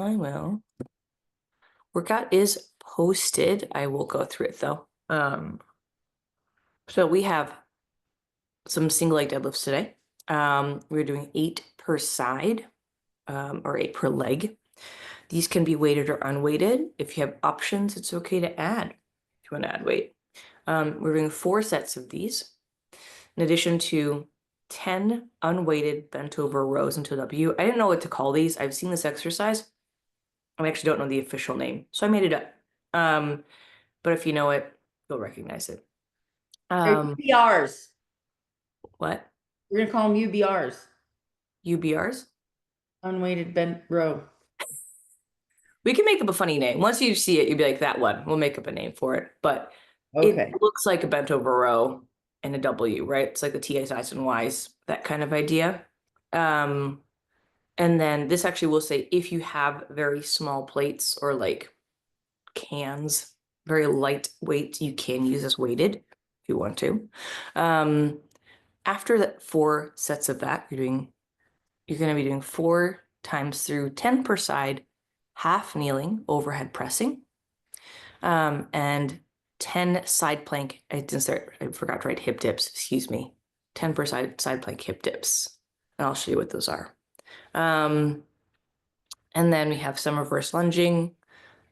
I will. Workout is posted. I will go through it though. So we have some single leg deadlifts today. We're doing 8 per side, or 8 per leg. These can be weighted or unweighted. If you have options, it's okay to add if you want to add weight. We're doing 4 sets of these, in addition to 10 unweighted bent over rows into W. I didn't know what to call these. I've seen this exercise. I actually don't know the official name, so I made it up. But if you know it, you'll recognize it. UBRs. What? We're gonna call them UBRs. UBRs? Unweighted bent row. We can make up a funny name. Once you see it, you'll be like, that one. We'll make up a name for it. But Okay. it looks like a bent over row and a W, right? It's like the TSIs and Ys, that kind of idea. And then this actually will say if you have very small plates or like cans, very light weight, you can use as weighted if you want to. After that 4 sets of that, you're going to be doing 4 times through 10 per side, half kneeling overhead pressing, and 10 side plank. I forgot to write hip dips. Excuse me. 10 per side plank hip dips, and I'll show you what those are. And then we have some reverse lunging,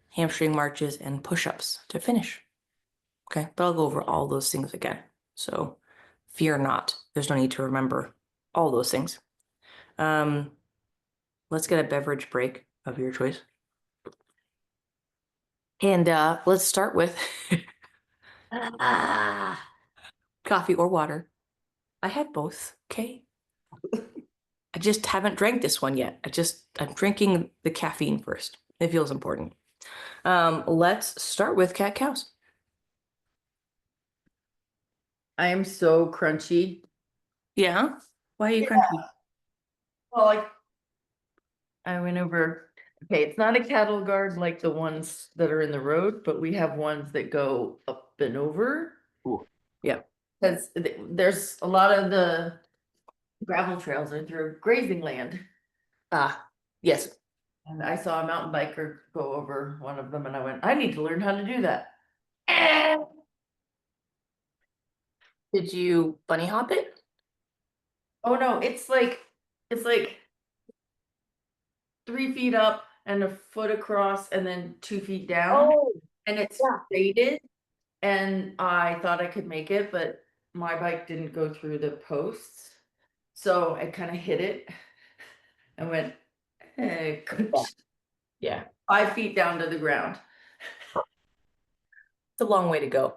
hamstring marches, and push-ups to finish. Okay, but I'll go over all those things again. So fear not. There's no need to remember all those things. Let's get a beverage break of your choice. And let's start with coffee or water. I had both, okay? I just haven't drank this one yet. I'm drinking the caffeine first. It feels important. Let's start with cat-cows. I am so crunchy. Yeah? Why are you crunchy? Well, I went over. Okay, it's not a cattle guard like the ones that are in the road, but we have ones that go up and over. Ooh. Yeah. Because there's a lot of the gravel trails are through grazing land. Yes. And I saw a mountain biker go over one of them and I went, I need to learn how to do that. Did you bunny hop it? Oh no, it's like 3 feet up and a foot across and then 2 feet down. Oh, And it's yeah. rated. And I thought I could make it, but my bike didn't go through the posts. So I kind of hit it and went, hey, Yeah. 5 feet down to the ground. It's a long way to go.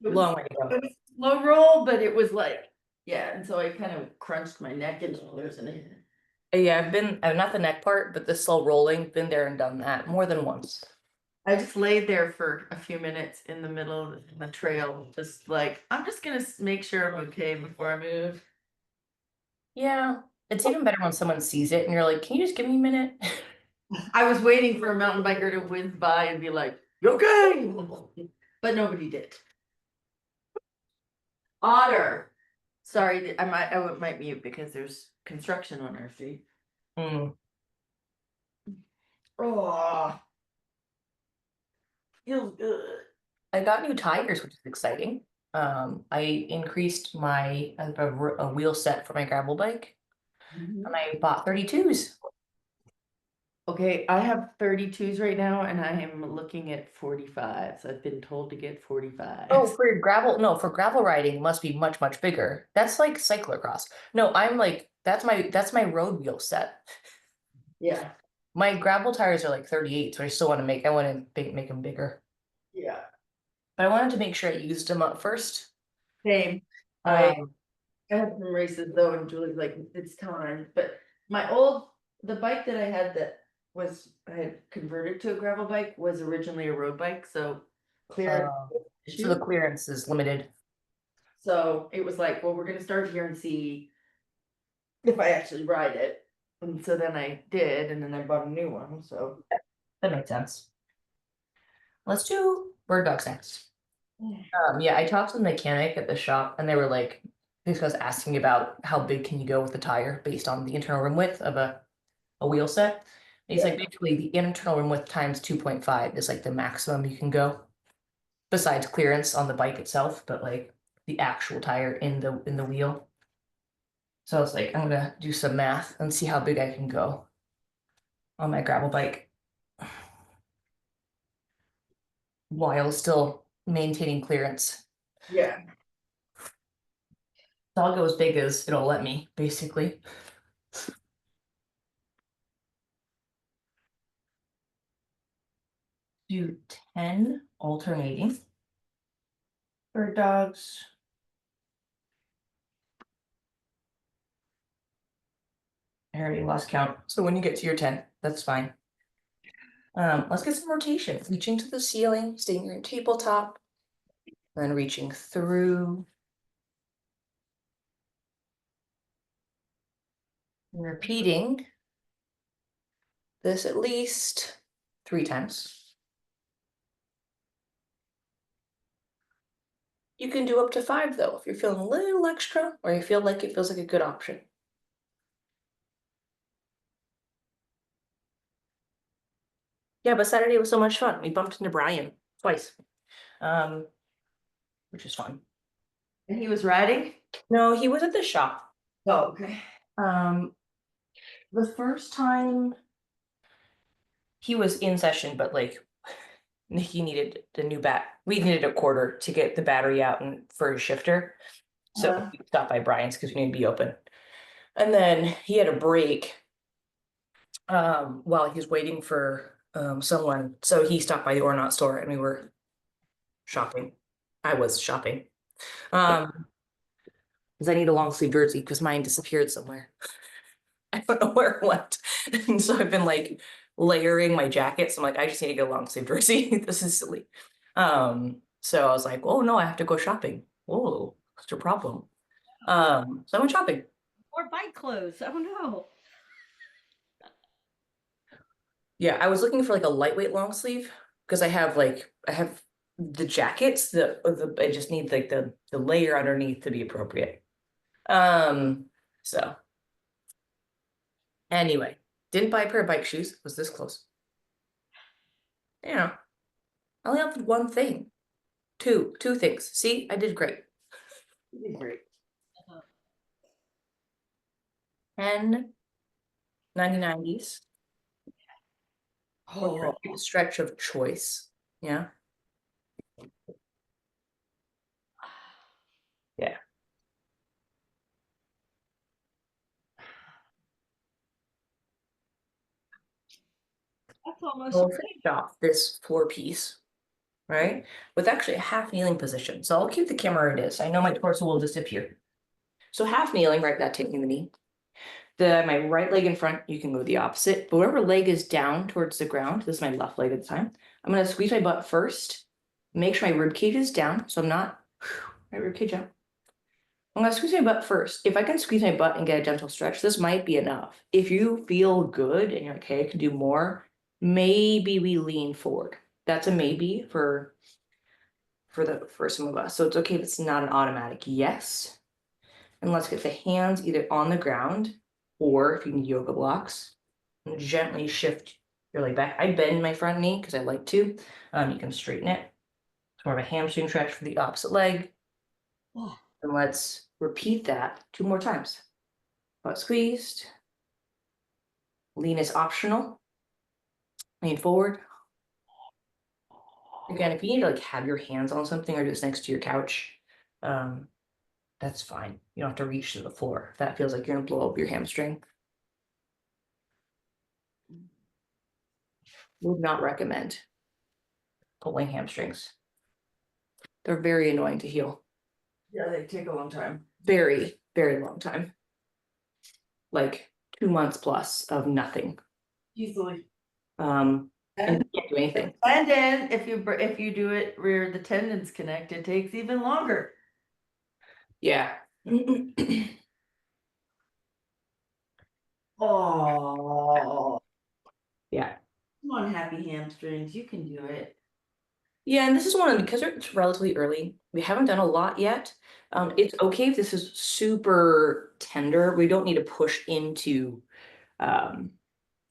It was, Long way to go. it was a slow roll, but it was like, yeah. And so I kind of crunched my neck and shoulders and it. Yeah, I've not the neck part, but the slow rolling, been there and done that more than once. I just laid there for a few minutes in the middle of the trail, just like, I'm just gonna make sure I'm okay before I move. Yeah, it's even better when someone sees it and you're like, can you just give me a minute? I was waiting for a mountain biker to whiz by and be like, you okay? But nobody did. Otter. Sorry, I might mute because there's construction on our street. Mm. Oh, feels good. I got new tires, which is exciting. I increased my a wheel set for my gravel bike, and I bought 32s. Okay, I have 32s right now, and I am looking at 45s. I've been told to get 45s. Oh, for gravel, no, for gravel riding must be much, much bigger. That's like cyclocross. No, I'm like, that's my road wheel set. Yeah, My gravel tires are like 38, so I want to make them bigger. yeah. But I wanted to make sure I used them up first. Same. I had some races though, and Julie's like, it's time. But the bike that I had I had converted to a gravel bike was originally a road bike, so clear. So the clearance is limited. So it was like, well, we're gonna start here and see if I actually ride it. And so then I did, and then I bought a new one. So That makes sense. Let's do bird dogs next. Yeah, I talked to the mechanic at the shop, and they were like, this was asking about how big can you go with the tire based on the internal rim width of a wheel set. It's like basically the internal rim width times 2.5 is like the maximum you can go. Besides clearance on the bike itself, but like the actual tire in the wheel. So I was like, I'm gonna do some math and see how big I can go on my gravel bike while still maintaining clearance. Yeah. So I'll go as big as it'll let me, basically. Do 10 alternating bird dogs. I already lost count. So when you get to your 10, that's fine. Let's get some rotation. Reaching to the ceiling, staying your tabletop, then reaching through. And repeating this at least 3 times. You can do up to 5 though, if you're feeling a little extra or you feel like it feels like a good option. Yeah, but Saturday was so much fun. We bumped into Brian twice, which is fun. And he was riding? No, he was at the shop. Oh, okay. The first time he was in session, but like he needed the new we needed a quarter to get the battery out and for his shifter. So we stopped by Brian's because we needed to be open. And then he had a break while he was waiting for someone. So he stopped by the Or Not store and we were shopping. I was shopping. Because I need a long sleeve jersey because mine disappeared somewhere. I don't know where it went. And so I've been like layering my jackets. I'm like, I just need to get a long sleeve jersey. This is silly. So I was like, oh no, I have to go shopping. Whoa, what's your problem? So I went shopping. Or bike clothes. Oh no. Yeah, I was looking for like a lightweight long sleeve because I have the jackets, I just need like the layer underneath to be appropriate. So anyway, didn't buy a pair of bike shoes, was this close. Yeah, I only have one thing. Two things. See, I did great. You did great. 10 90-90s. Oh, Stretch of choice. Yeah. Yeah. That's almost We'll finish off this 4-piece, right? With actually a half kneeling position. So I'll keep the camera where it is. I know my torso will disappear. So half kneeling, right? That taking the knee. My right leg in front, you can go the opposite. But whatever leg is down towards the ground, this is my left leg at the time. I'm gonna squeeze my butt first. Make sure my rib cage is down, so I'm not my rib cage out. I'm gonna squeeze my butt first. If I can squeeze my butt and get a gentle stretch, this might be enough. If you feel good and you're okay, I can do more, maybe we lean forward. That's a maybe for some of us. So it's okay if it's not an automatic yes. And let's get the hands either on the ground or if you need yoga blocks, gently shift your leg back. I bend my front knee because I like to. You can straighten it. It's more of a hamstring stretch for the opposite leg. Oh. And let's repeat that 2 more times. Butt squeezed. Lean is optional. Lean forward. Again, if you need to like have your hands on something or just next to your couch, that's fine. You don't have to reach to the floor. If that feels like you're gonna blow up your hamstring. Would not recommend pulling hamstrings. They're very annoying to heal. yeah, they take a long time. Very, very long time. Like 2 months plus of nothing. Easily. And you can't do anything. And then if you do it rear the tendons connect, it takes even longer. Yeah. Oh, Yeah. come on, happy hamstrings, you can do it. Yeah, and this is one of because it's relatively early. We haven't done a lot yet. It's okay if this is super tender. We don't need to push into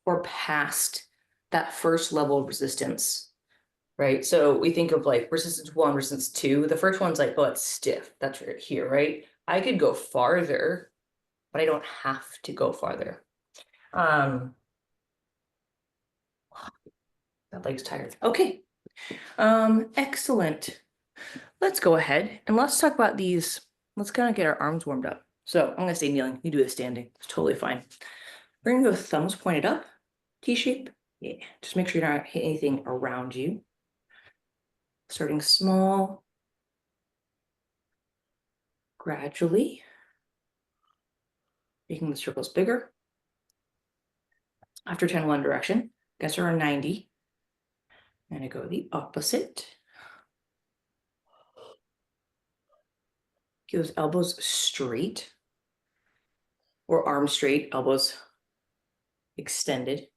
or past that first level of resistance, right? So we think of like resistance 1, resistance 2. The first one's like, oh, it's stiff. That's right here, right? I could go farther, but I don't have to go farther. That leg's tired. Okay. Excellent. Let's go ahead and let's talk about these. Let's kind of get our arms warmed up. So I'm gonna say kneeling. You do this standing. It's totally fine. We're gonna go thumbs pointed up, T-shape. Yeah, just make sure you're not hitting anything around you. Starting small, gradually, making the circles bigger. After 10, one direction, guess we're 90. And I go the opposite. Keep those elbows straight, or arms straight, elbows extended.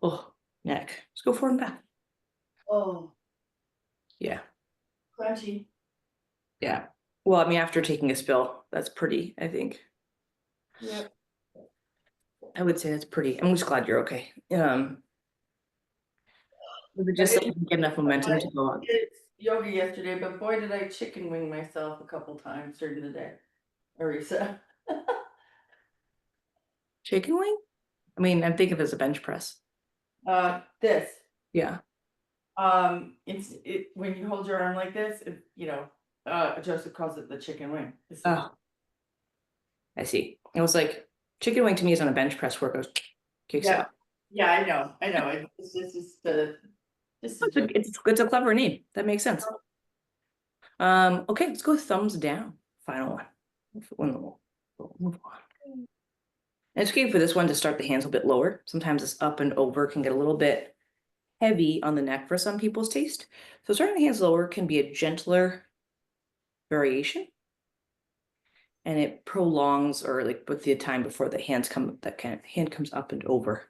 Oh, neck. Let's go forward and back. Oh, Yeah. crunchy. Yeah. Well, I mean, after taking a spill, that's pretty, I think. Yep. I would say that's pretty. I'm just glad you're okay. Was it just I like get enough momentum to go on? did yoga yesterday, but boy, did I chicken wing myself a couple times during the day. Arisa. Chicken wing? I mean, I'm thinking of it as a bench press. This. Yeah. It's when you hold your arm like this, Joseph calls it the chicken wing. Oh, I see. It was like chicken wing to me is on a bench press where it goes kicks Yeah. out. Yeah, I know. It's just It's a clever name. That makes sense. Okay, let's go thumbs down. Final one. We'll move on. And it's okay for this one to start the hands a bit lower. Sometimes this up and over can get a little bit heavy on the neck for some people's taste. So starting the hands lower can be a gentler variation. And it prolongs, or like with the time before the hands come, hand comes up and over.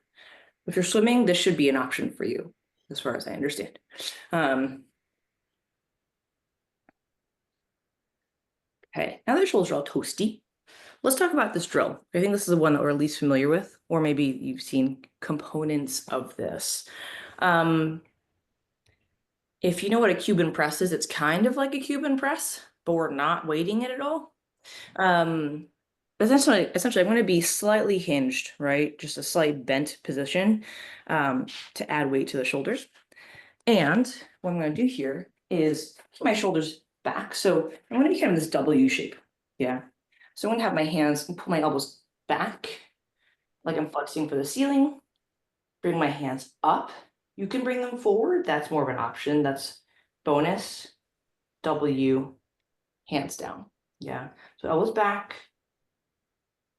If you're swimming, this should be an option for you, as far as I understand. Okay, now the shoulders are all toasty. Let's talk about this drill. I think this is the one that we're least familiar with, or maybe you've seen components of this. If you know what a Cuban press is, it's kind of like a Cuban press, but we're not weighting it at all. Essentially, I'm going to be slightly hinged, right? Just a slight bent position to add weight to the shoulders. And what I'm going to do here is keep my shoulders back. So I'm going to be kind of this W shape. Yeah. So I'm going to have my hands and pull my elbows back, like I'm flexing for the ceiling. Bring my hands up. You can bring them forward. That's more of an option. That's bonus. W, hands down. Yeah. So elbows back.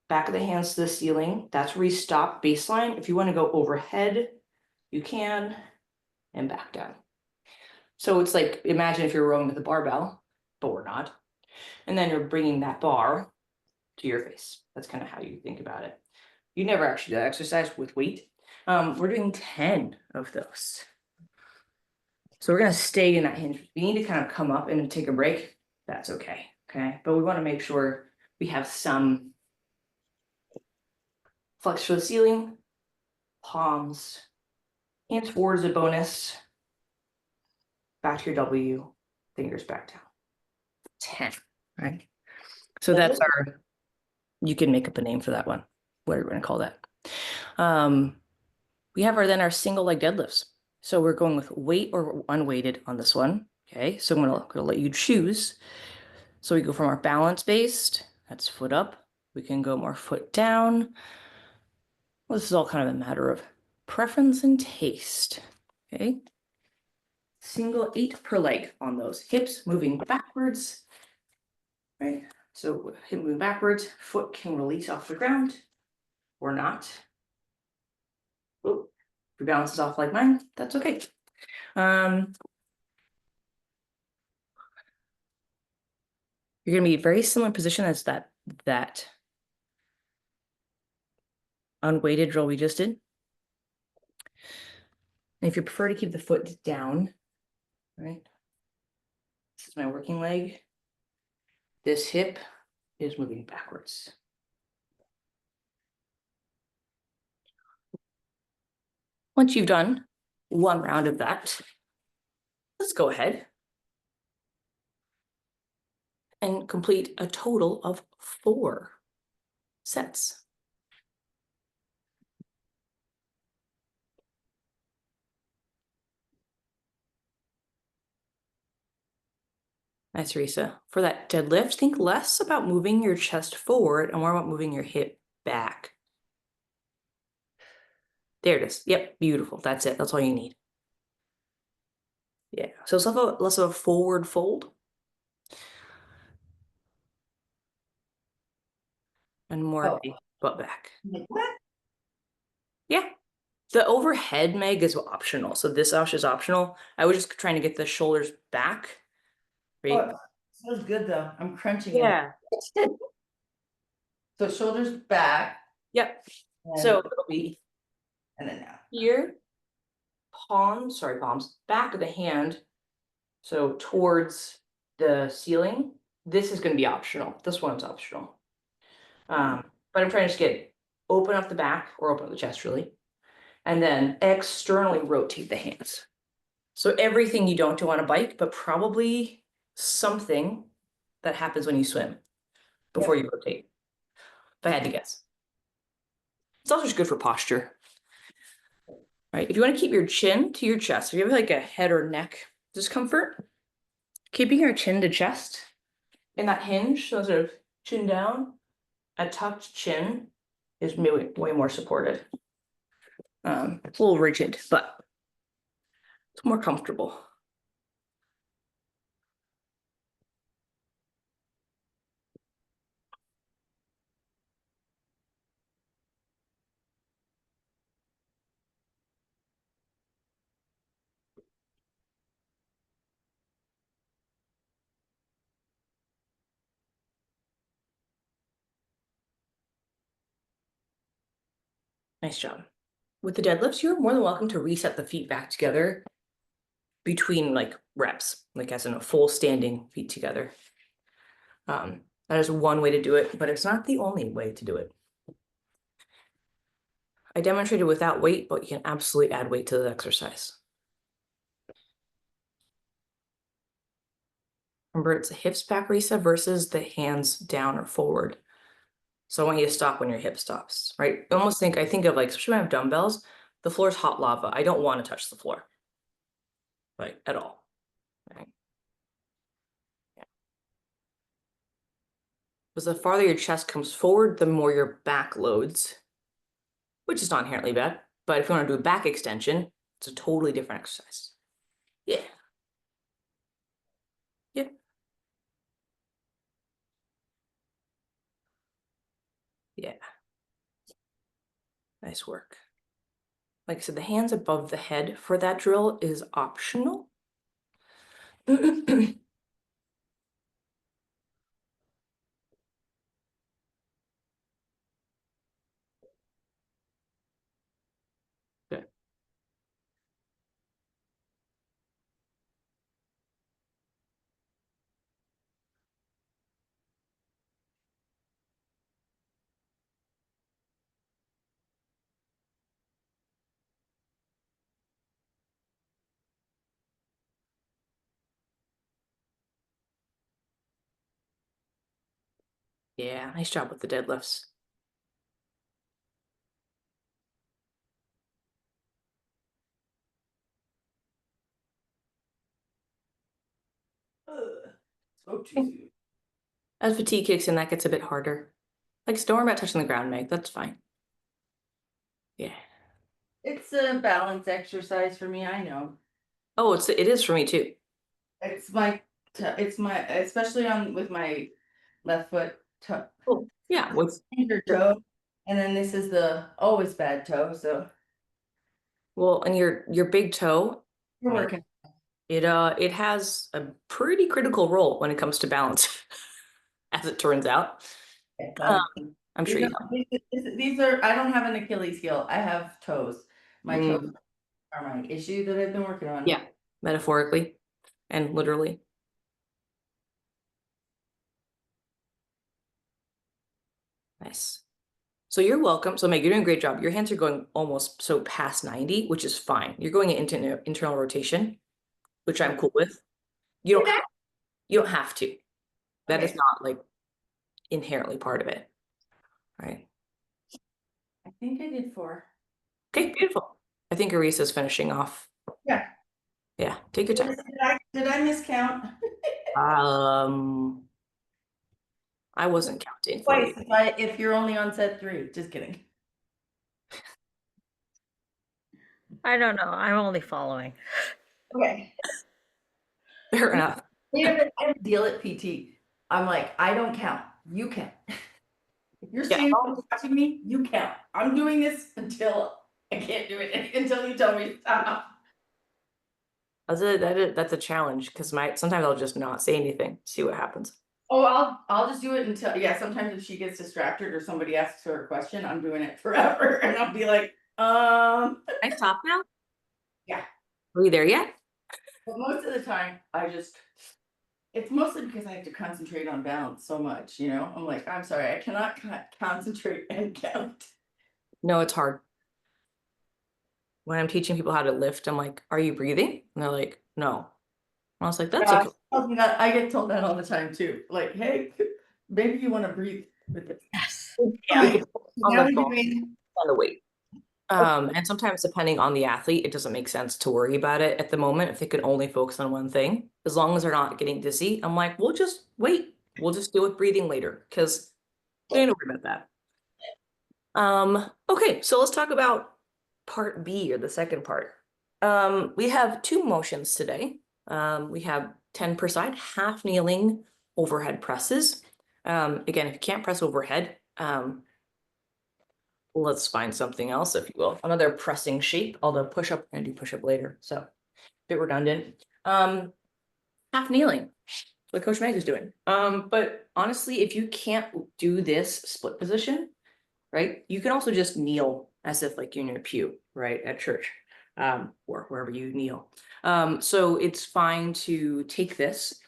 Back of the hands to the ceiling. That's where we stop baseline. If you want to go overhead, you can, and back down. So it's like, imagine if you're rowing with a barbell, but we're not. And then you're bringing that bar to your face. That's kind of how you think about it. You never actually do that exercise with weight. We're doing 10 of those. So we're going to stay in that hinge. If you need to kind of come up and take a break, that's okay. Okay. But we want to make sure we have some flex for the ceiling, palms, hands forward is a bonus. Back to your W, fingers back down. 10, right? So that's our, you can make up a name for that one, whatever we're going to call that. We have our single leg deadlifts. So we're going with weight or unweighted on this one. Okay, so I'm gonna let you choose. So we go from our balance based, that's foot up. We can go more foot down. Well, this is all kind of a matter of preference and taste. Okay. Single 8 per leg on those. Hips moving backwards. Right. So hip moving backwards, foot can release off the ground or not. Oh, if your balance is off like mine, that's okay. You're going to be very similar position as that unweighted drill we just did. And if you prefer to keep the foot down, right? This is my working leg. This hip is moving backwards. Once you've done one round of that, let's go ahead and complete a total of 4 sets. Nice, Risa. For that deadlift, think less about moving your chest forward and more about moving your hip back. There it is. Yep, beautiful. That's it. That's all you need. Yeah, so less of a forward fold and more of a butt back. What? Yeah, the overhead, Meg, is optional. So this is optional. I was just trying to get the shoulders back. Right? Oh, feels good though. I'm crunching Yeah. it. So shoulders back. Yep. And, So it'll be and then now. here, palms, back of the hand. So towards the ceiling. This is going to be optional. This one's optional. But I'm trying to just get open up the back or open up the chest really. And then externally rotate the hands. So everything you don't do on a bike, but probably something that happens when you swim before you rotate. If I had to guess. It's also just good for posture. Right? If you want to keep your chin to your chest, if you have like a head or neck discomfort, keeping your chin to chest in that hinge, so sort of chin down, a tucked chin is way more supported. It's a little rigid, but it's more comfortable. Nice job. With the deadlifts, you're more than welcome to reset the feet back together between like reps, like as in a full standing feet together. That is one way to do it, but it's not the only way to do it. I demonstrated without weight, but you can absolutely add weight to the exercise. Remember, it's the hips back, Risa, versus the hands down or forward. So I want you to stop when your hip stops, right? I think of like, especially when I have dumbbells, the floor is hot lava. I don't want to touch the floor, like at all, right? Yeah. Because the farther your chest comes forward, the more your back loads, which is not inherently bad. But if you want to do a back extension, it's a totally different exercise. Yeah. Yeah. Yeah. Nice work. Like I said, the hands above the head for that drill is optional. Good. Yeah, nice job with the deadlifts. So juicy. As fatigue kicks in, that gets a bit harder. Like, don't worry about touching the ground, Meg. That's fine. Yeah. It's a balance exercise for me, I know. Oh, it is for me too. It's my, especially with my left foot toe. Oh, yeah. Finger toe. And then this is the always bad toe, so Well, and your big toe, we're working. it has a pretty critical role when it comes to balance, as it turns out. I'm sure you know. These are, I don't have an Achilles heel. I have toes. My toes Mm, are my issue that I've been working on. yeah, metaphorically and literally. Nice. So you're welcome. So Meg, you're doing a great job. Your hands are going almost so past 90, which is fine. You're going into internal rotation, which I'm cool with. You don't you don't have to. That is Okay. not like inherently part of it. Right. I think I did 4. Okay, beautiful. I think Arisa's finishing off. Yeah. Yeah, take your time. Did I miscount? I wasn't counting for you. Twice if you're only on set 3. Just kidding. I don't know. I'm only following. Okay. Fair enough. We have a deal at PT. I'm like, I don't count. You count. If you're Yeah. seeing watching me, you count. I'm doing this until I can't do it until you tell me to stop. That's a challenge because sometimes I'll just not say anything, see what happens. Oh, I'll just do it until sometimes if she gets distracted or somebody asks her a question, I'm doing it forever and I'll be like, Can I stop now? Yeah. Are we there yet? But most of the time it's mostly because I have to concentrate on balance so much, I'm like, I'm sorry, I cannot concentrate and count. No, it's hard. When I'm teaching people how to lift, I'm like, are you breathing? And they're like, no. And I was like, that's okay. I get told that all the time too. Like, hey, maybe you want to breathe with it. Yes. Yeah, Okay, on now the we're phone, doing on the weight. And sometimes depending on the athlete, it doesn't make sense to worry about it at the moment if they can only focus on one thing. As long as they're not getting dizzy, I'm like, we'll just wait. We'll just deal with breathing later because they don't worry about that. Okay, so let's talk about part B, or the second part. We have 2 motions today. We have 10 per side, half kneeling overhead presses. Again, if you can't press overhead, let's find something else, if you will. Another pressing shape, although push-up, I'm gonna do push-up later, so a bit redundant. Half kneeling, what Coach Meg is doing. But honestly, if you can't do this split position, right, you can also just kneel as if like you're in your pew, right, at church, or wherever you kneel. So it's fine to take this.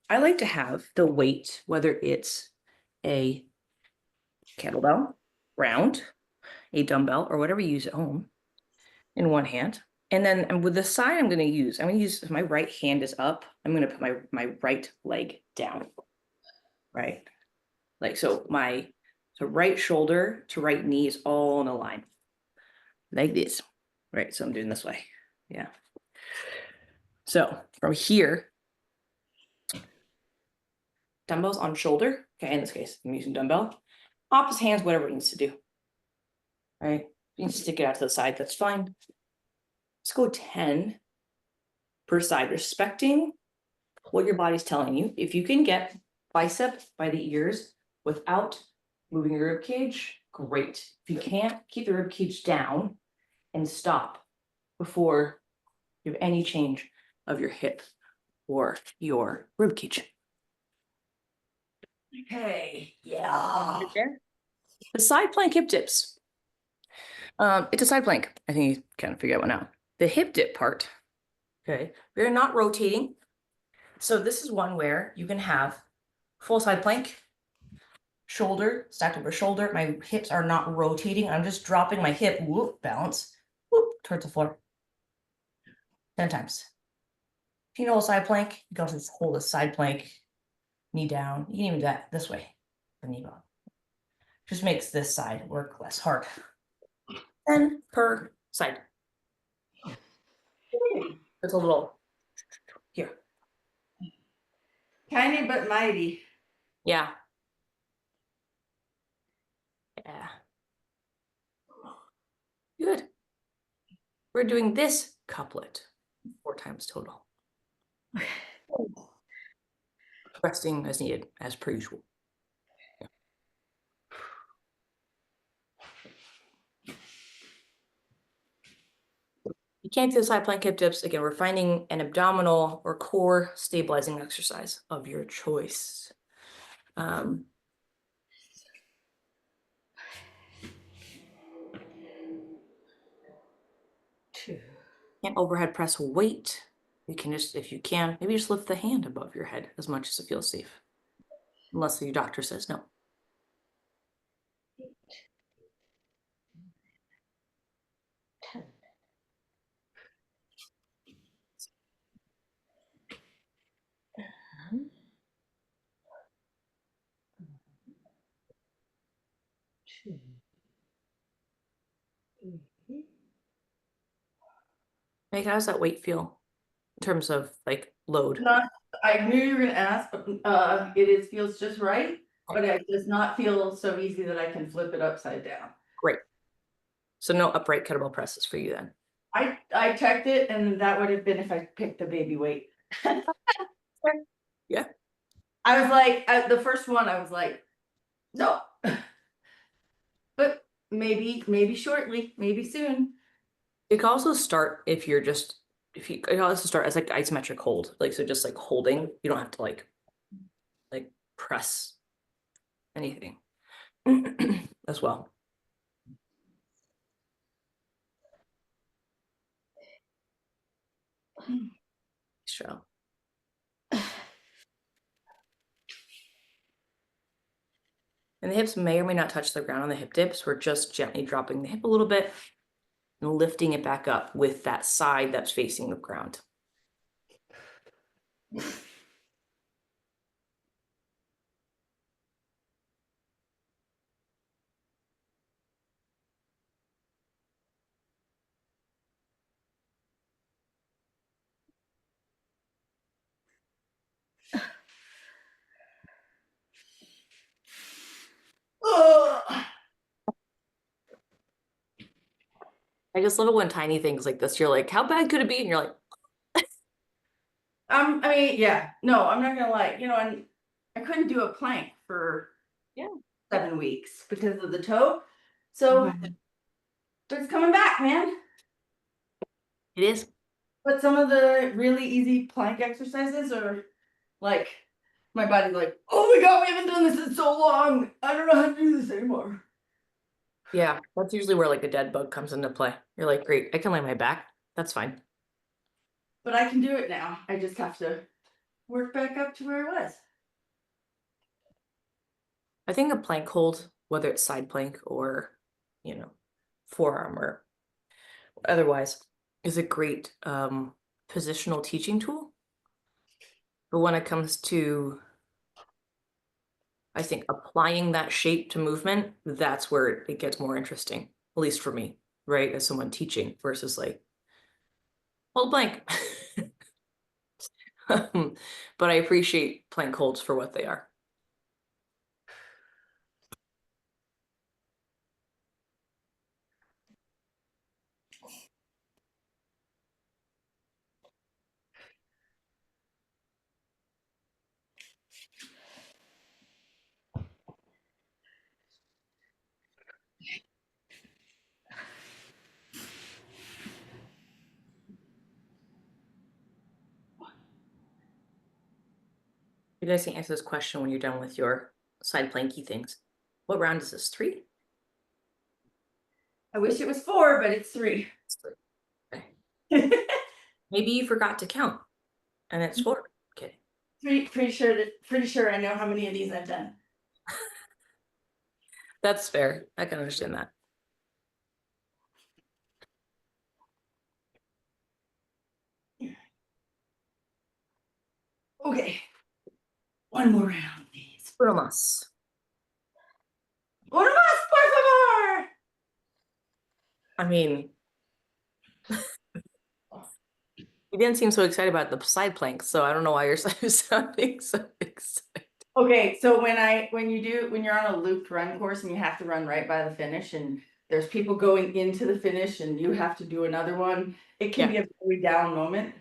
I like to have the weight, whether it's a kettlebell, round, a dumbbell, or whatever you use at home, in one hand. And then with the side I'm going to use, if my right hand is up, I'm going to put my right leg down, right? Like, so right shoulder to right knee is all in a line, like this, right? So I'm doing this way. Yeah. So from here, dumbbells on shoulder. Okay, in this case, I'm using dumbbell. Opposite hands, whatever it needs to do. Right? You can stick it out to the side, that's fine. Let's go 10 per side, respecting what your body's telling you. If you can get bicep by the ears without moving your rib cage, great. If you can't, keep the rib cage down and stop before you have any change of your hip or your rib cage. okay. Yeah. The side plank hip dips. It's a side plank. I think you kind of figure that one out. The hip dip part, okay, we're not rotating. So this is one where you can have full side plank, shoulder stacked over shoulder. My hips are not rotating. I'm just dropping my hip, whoop, balance, whoop, towards the floor. 10 times. If you know a side plank, you can also just hold a side plank, knee down. You can even do that this way, the knee bone. Just makes this side work less hard. 10 per side. It's a little here. Tiny but mighty. Yeah. Yeah. Good. We're doing this couplet 4 times total. Resting as needed, as per usual. You can't do the side plank hip dips. Again, we're finding an abdominal or core stabilizing exercise of your choice. Can't overhead press weight. You can just, if you can, maybe just lift the hand above your head as much as it feels safe. Unless your doctor says no. Like, how does that weight feel in terms of like load? I knew you were gonna ask, but feels just right, but it does not feel so easy that I can flip it upside down. Great. So no upright kettlebell presses for you then. I checked it, and that would have been if I picked the baby weight. Yeah. I was like, the first one, I was like, no. But maybe shortly, maybe soon. It can also start if you're just it can also start as like isometric hold. Like, so just like holding, you don't have to like press anything as well. So. And the hips may or may not touch the ground on the hip dips. We're just gently dropping the hip a little bit and lifting it back up with that side that's facing the ground. Ugh. I just love it when tiny things like this, you're like, how bad could it be? And you're like, I mean, yeah, no, I'm not gonna lie, and I couldn't do a plank for 7 weeks because of the toe. So it's coming back, man. it is. But some of the really easy plank exercises are like, my body's like, oh my God, we haven't done this in so long. I don't know how to do this anymore. Yeah, that's usually where like a dead bug comes into play. You're like, great, I can lay my back. That's fine. But I can do it now. I just have to work back up to where I was. I think a plank hold, whether it's side plank or, forearm or otherwise, is a great positional teaching tool. But when it comes to, I think, applying that shape to movement, that's where it gets more interesting, at least for me, right? As someone teaching versus like, hold blank. But I appreciate plank holds for what they are. You guys can answer this question when you're done with your side planky things. What round is this? 3? I wish it was 4, but it's 3. It's 3. Okay. Maybe you forgot to count and it's 4. Okay. Pretty sure I know how many of these I've done. That's fair. I can understand that. Okay. One more round, please. Uno más. Uno más, por favor. I mean, you didn't seem so excited about the side planks, so I don't know why you're sounding so excited. Okay, so when you're on a looped run course and you have to run right by the finish, and there's people going into the finish and you have to do another one, it can be a very down moment.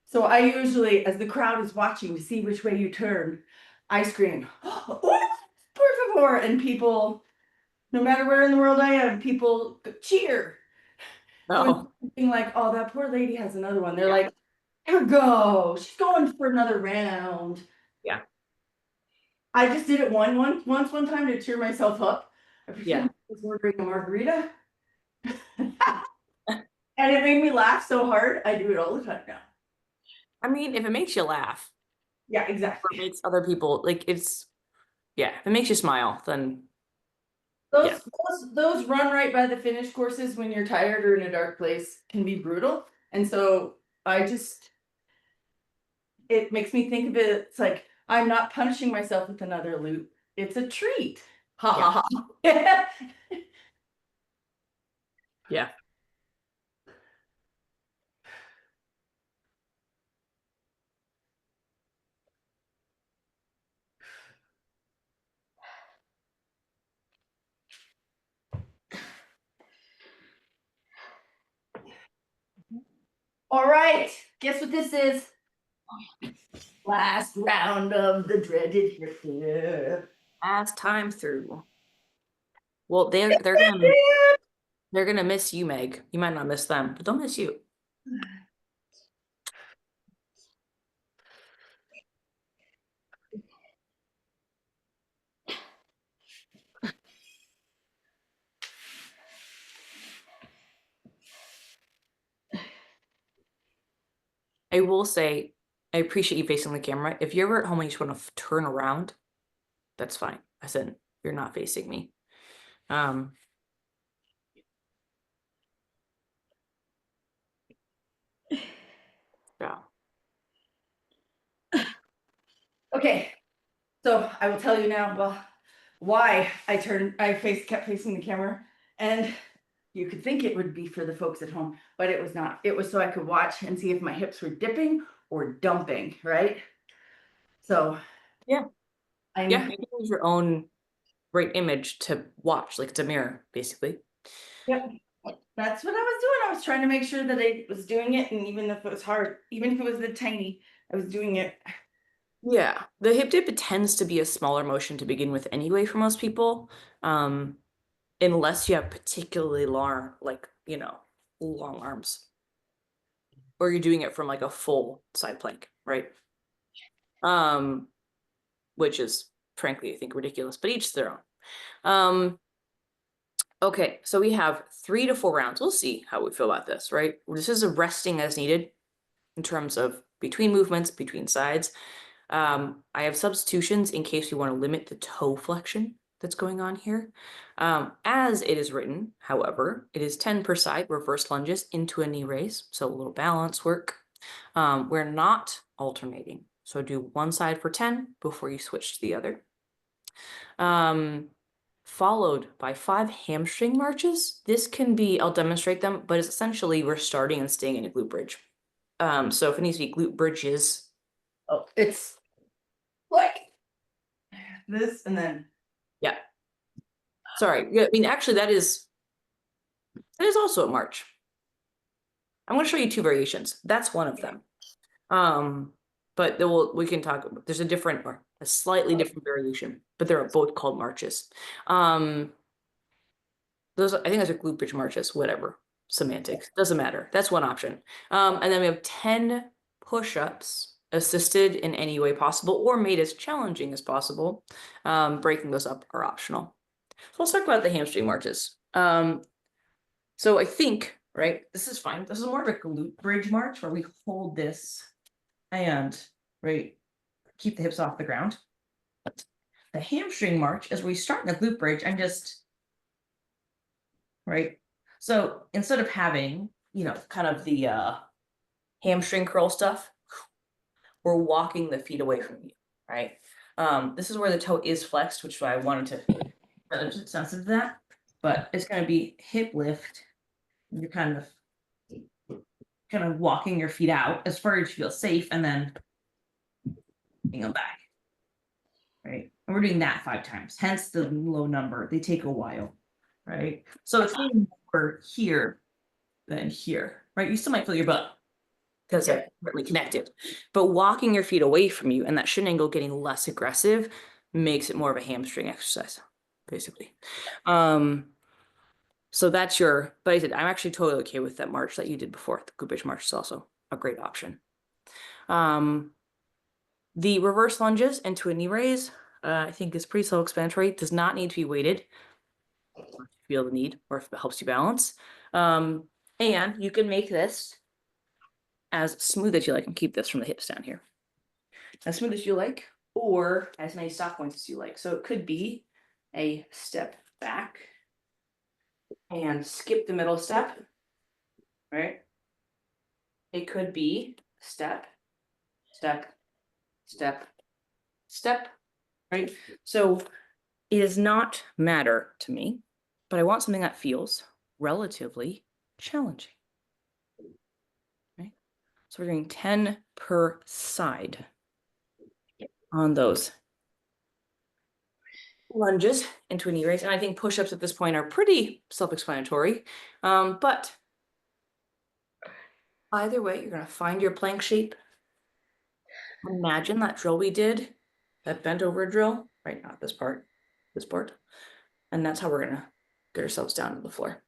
So I usually, as the crowd is watching to see which way you turn, I scream, "Oh, por favor," and people, no matter where in the world I am, people cheer. So thinking like, oh, that poor lady has another one. They're like, "Here go, she's going for another round." Yeah. I just did it one time to cheer myself up. I pretended I was ordering a margarita. And it made me laugh so hard, I do it all the time now. I mean, if it makes you laugh. Yeah, Or exactly. makes other people, like, if it makes you smile, then Those run right by the finish courses when you're tired or in a dark place can be brutal. And so it makes me think of it, it's like, I'm not punishing myself with another loop. It's a treat. Ha ha ha. Yeah. All right, guess what this is? Last round of the dreaded hip dip. As time through. Well, they're gonna miss you, Meg. You might not miss them, but they'll miss you. I will say, I appreciate you facing the camera. If you're ever at home and you just want to turn around, that's fine. I said you're not facing me. Yeah. Okay, so I will tell you now, well, why I kept facing the camera, and you could think it would be for the folks at home, but it was not. It was so I could watch and see if my hips were dipping or dumping, right? So Yeah. I'm Yeah. You can use your own great image to watch, like it's a mirror, basically. Yep. That's what I was doing. I was trying to make sure that I was doing it, and even if it was hard, even if it was the tiny, I was doing it. Yeah. The hip dip, it tends to be a smaller motion to begin with anyway for most people. Unless you have particularly long, like, long arms. Or you're doing it from like a full side plank, right? Which is frankly, I think, ridiculous, but each their own. Okay, so we have 3 to 4 rounds. We'll see how we feel about this, right? This is a resting as needed in terms of between movements, between sides. I have substitutions in case we want to limit the toe flexion that's going on here. As it is written, however, it is 10 per side reverse lunges into a knee raise, so a little balance work. We're not alternating, so do one side for 10 before you switch to the other. Followed by 5 hamstring marches. This can be, I'll demonstrate them, but it's essentially we're starting and staying in a glute bridge. So if it needs to be glute bridges, Oh, it's like this, and then yeah. Sorry, yeah, I mean, actually that is also a march. I'm going to show you 2 variations. That's one of them. But we can talk, there's a slightly different variation, but they're both called marches. I think those are glute bridge marches, whatever, semantics, doesn't matter. That's one option. And then we have 10 push-ups assisted in any way possible or made as challenging as possible. Breaking those up are optional. So let's talk about the hamstring marches. So I think, right, this is fine. This is more of a glute bridge march where we hold this and, right, keep the hips off the ground. But the hamstring march is where we start in the glute bridge and just, right? So instead of having, kind of the hamstring curl stuff, we're walking the feet away from you, right? This is where the toe is flexed, which is why I wanted to sensitive to that. But it's going to be hip lift. You're kind of walking your feet out as far as you feel safe, and then bring them back, right? And we're doing that 5 times. Hence the low number. They take a while, right? So it's more here than here, right? You still might feel your butt because they're really connected, but walking your feet away from you and that shin angle getting less aggressive makes it more of a hamstring exercise, basically. So that's but I said, I'm actually totally okay with that march that you did before. The glute bridge march is also a great option. The reverse lunges into a knee raise, I think is pretty self-explanatory. Does not need to be weighted. If you feel the need, or if it helps you balance. And you can make this as smooth as you like and keep this from the hips down here. As smooth as you like, or as many stop points as you like. So it could be a step back and skip the middle step, right? It could be step, step, step, step, right? So It does not matter to me, but I want something that feels relatively challenging. Right? So we're doing 10 per side on those lunges into a knee raise. And I think push-ups at this point are pretty self-explanatory. But either way, you're going to find your plank shape. Imagine that drill we did, that bent over drill, right? Not this part, this part. And that's how we're going to get ourselves down to the floor.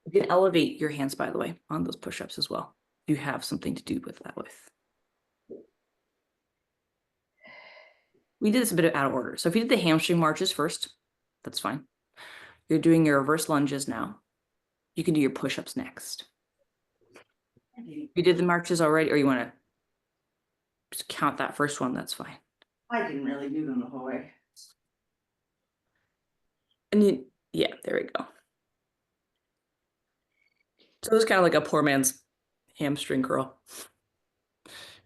You can elevate your hands, by the way, on those push-ups as well. You have something to do with that with. We did this a bit out of order. So if you did the hamstring marches first, that's fine. You're doing your reverse lunges now. You can do your push-ups next. You did the marches already, or you want to just count that first one, that's fine. I didn't really do them the whole way. And you, yeah, there we go. So it's kind of like a poor man's hamstring curl.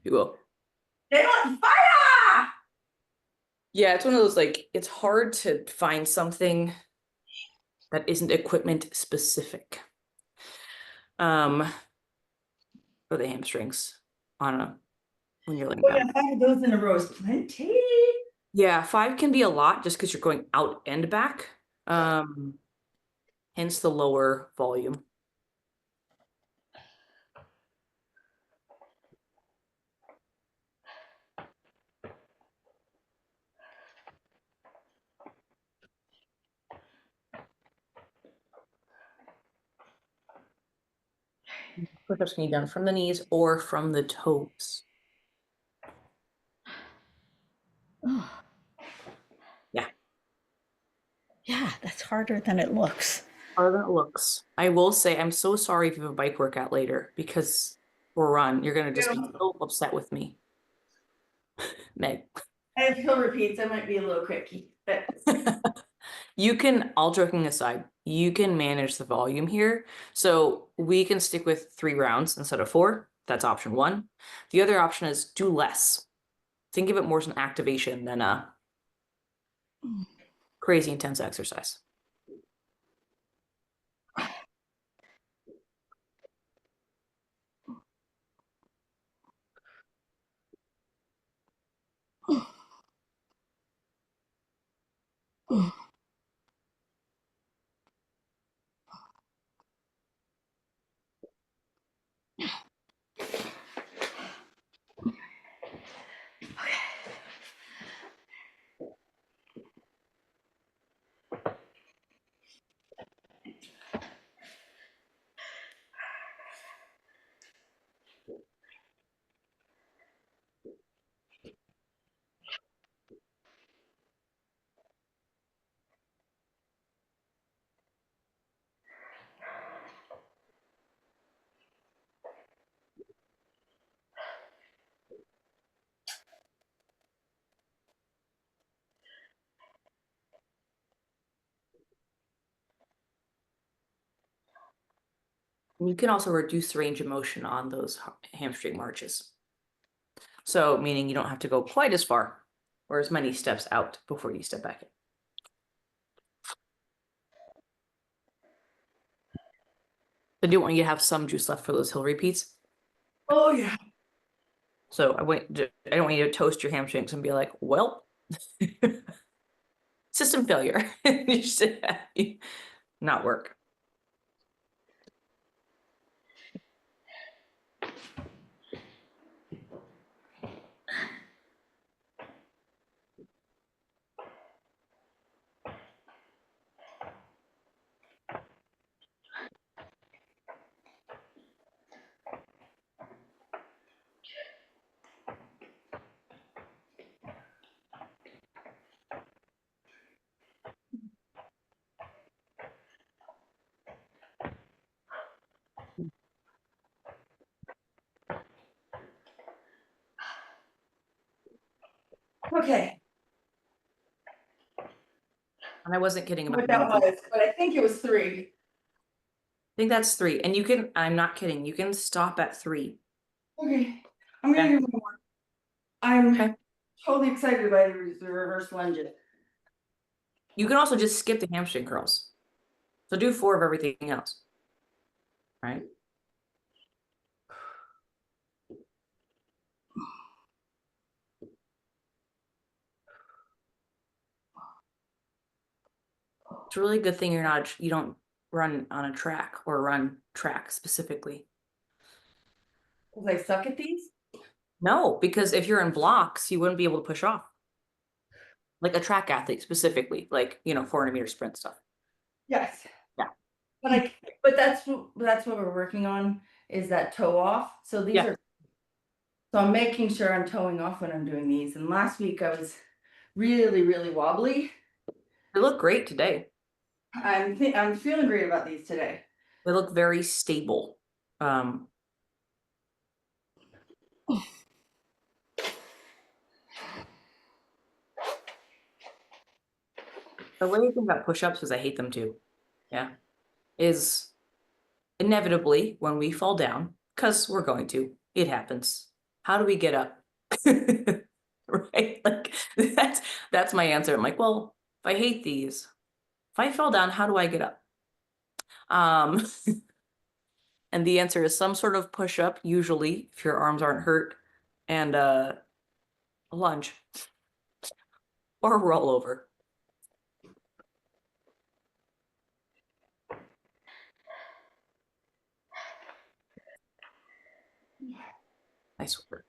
You will. They on fire! Yeah, it's one of those, like, it's hard to find something that isn't equipment specific. For the hamstrings on a when you're laying Oh down. yeah, 5 of those in a row is plenty. Yeah, 5 can be a lot just because you're going out and back. Hence the lower volume. Push-ups can be done from the knees or from the toes. Oh, Yeah. yeah, that's harder than it looks. Harder than it looks. I will say I'm so sorry if you have a bike workout later because or run, you're gonna just be so upset with me. Meg. I have hill repeats, I might be a little quickie, but You can, all joking aside, you can manage the volume here. So we can stick with 3 rounds instead of 4. That's option 1. The other option is do less. Think of it more as an activation than a crazy intense exercise. You can also reduce the range of motion on those hamstring marches. So meaning you don't have to go quite as far or as many steps out before you step back in. I do want you to have some juice left for those hill repeats. oh yeah. So I don't want you to toast your hamstrings and be like, well, system failure. You should not work. Okay, And I wasn't kidding about what that that. was, but I think it was 3. I think that's 3. And you can, I'm not kidding, you can stop at 3. Okay, I'm gonna Yeah. do one more. I'm Okay. totally excited by the reverse lunges. You can also just skip the hamstring curls. So do 4 of everything else. Right? It's a really good thing you don't run on a track or run track specifically. I suck at these? No, because if you're in blocks, you wouldn't be able to push off. Like a track athlete specifically, like, 400-meter sprint stuff. Yes. Yeah. But that's what we're working on, is that toe off. So these Yeah. are, so I'm making sure I'm toeing off when I'm doing these. And last week I was really, really wobbly. They look great today. I'm feeling great about these today. They look very stable. The way I think about push-ups, because I hate them too, yeah, is inevitably when we fall down, because we're going to, it happens. How do we get up? Right? Like that's my answer. I'm like, well, if I hate these, if I fell down, how do I get up? And the answer is some sort of push-up, usually, if your arms aren't hurt, and a lunge or a rollover. Nice work.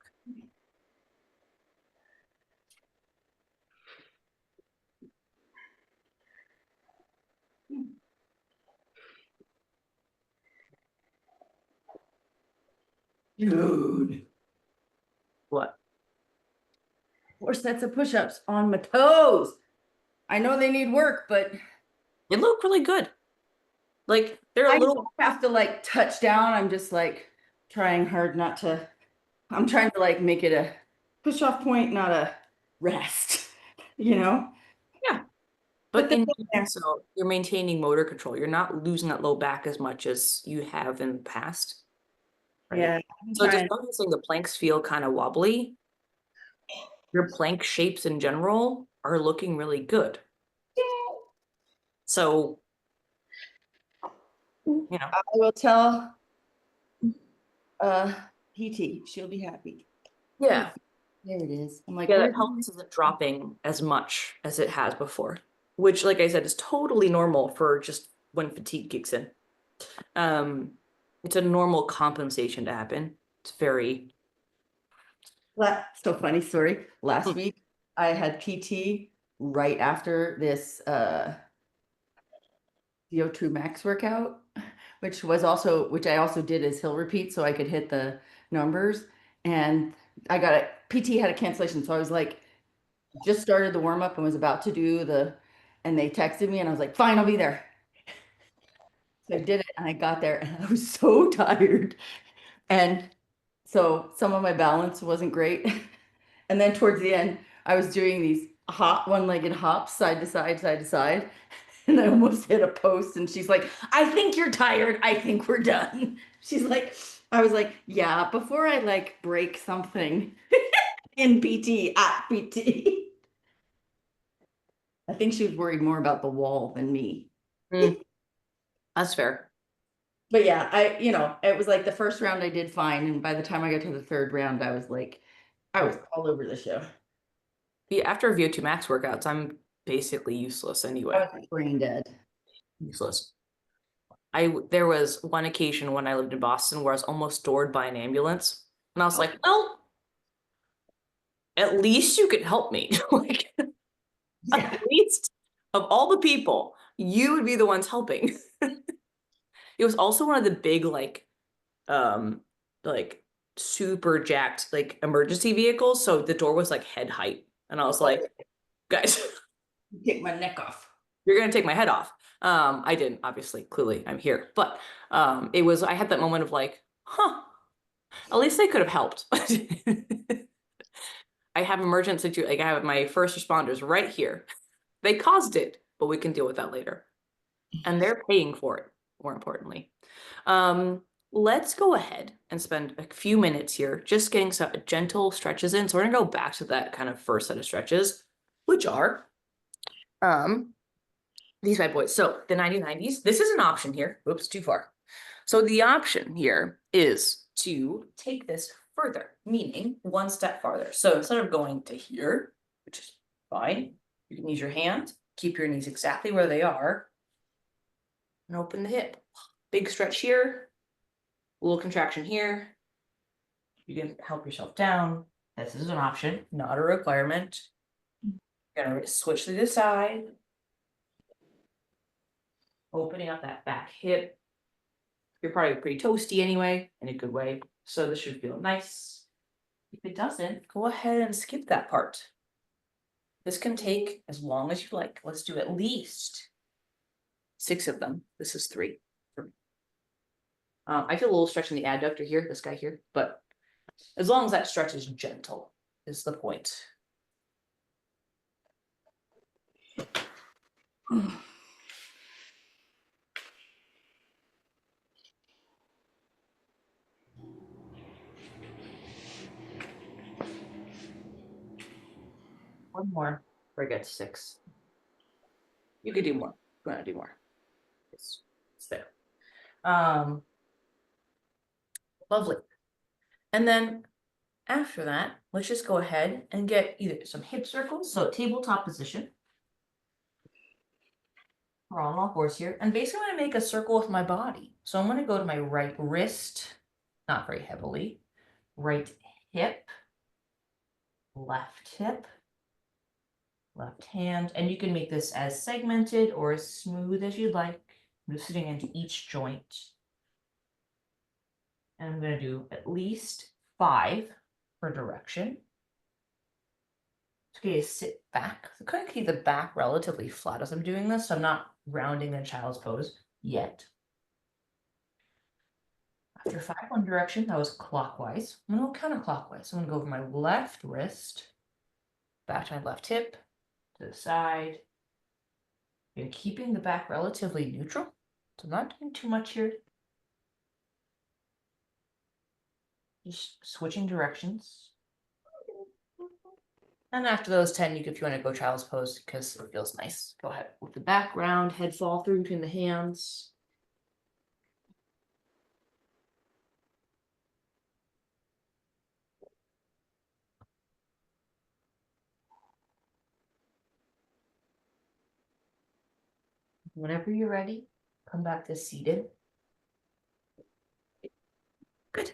Dude. What? 4 sets of push-ups on my toes. I know they need work, but They look really good. Like they're a I little don't have to like touch down. I'm just like trying hard not to. I'm trying to like make it a push-off point, not a rest. yeah. But But in then doing so, you're maintaining motor control. You're not losing that low back as much as you have in the past. Right. yeah, I'm So just trying. noticing the planks feel kind of wobbly. Your plank shapes in general are looking really good. So, I will tell uh PT. She'll be happy. yeah. There it is. I'm like, Yeah, where? that pelvis isn't dropping as much as it has before, which, like I said, is totally normal for just when fatigue kicks in. It's a normal compensation to happen. It's very So funny story. Last Hmm. week I had PT right after this CO2 max workout, which I also did as hill repeat so I could hit the numbers. And I got a PT had a cancellation. So I was like, just started the warm up and was about to do and they texted me and I was like, fine, I'll be there. So I did it and I got there and I was so tired. And so some of my balance wasn't great. And then towards the end, I was doing these one-legged hops side to side, side to side. And I almost hit a post. And she's like, I think you're tired. I think we're done. She's like, I was like, yeah, before I like break something in PT at PT. I think she was worried more about the wall than me. That's fair. But yeah, it was like the first round I did fine. And by the time I got to the third round, I was all over the show. After VO2 max workouts, I'm basically useless I anyway. was brain dead. Useless. There was one occasion when I lived in Boston where I was almost doored by an ambulance, and I was like, well, at least you could help me. Like, Yeah. at least of all the people, you would be the ones helping. It was also one of the big like super jacked like emergency vehicles, so the door was like head height, and I was like, guys, Take my neck off. you're gonna take my head off. I didn't, obviously, clearly I'm here, but I had that moment of like, huh, at least they could have helped. I have I have my first responders right here. They caused it, but we can deal with that later. And they're paying for it, more importantly. Let's go ahead and spend a few minutes here just getting some gentle stretches in. So we're gonna go back to that kind of first set of stretches, which are these bad boys. So the 90-90s, this is an option here. Oops, too far. So the option here is to take this further, meaning one step farther. So instead of going to here, which is fine, you can use your hand, keep your knees exactly where they are, and open the hip. Big stretch here, little contraction here. You can help yourself down. This is an option, not a requirement. You're gonna switch to the side. Opening up that back hip. You're probably pretty toasty anyway, in a good way. So this should feel nice. If it doesn't, go ahead and skip that part. This can take as long as you like. Let's do at least 6 of them. This is 3 for me. I feel a little stretch in the adductor here, this guy here, but as long as that stretch is gentle, is the point. One more before I get to 6. You could do more. You want to do more. It's there. Lovely. And then after that, let's just go ahead and get either some hip circles, so tabletop position. We're on all fours here, and basically I'm gonna make a circle with my body. So I'm gonna go to my right wrist, not very heavily, right hip, left hand, and you can make this as segmented or as smooth as you'd like. I'm just sitting into each joint. And I'm gonna do at least 5 per direction. It's okay to sit back. So kind of keep the back relatively flat as I'm doing this. So I'm not rounding the child's pose yet. After 5 one direction, that was clockwise. I'm gonna go counterclockwise. So I'm gonna go over my left wrist, back to my left hip, to the side. And keeping the back relatively neutral. So I'm not doing too much here. Just switching directions. And after those 10, if you want to go child's pose because it feels nice, go ahead with the background, head fall through between the hands. Whenever you're ready, come back to seated. Good.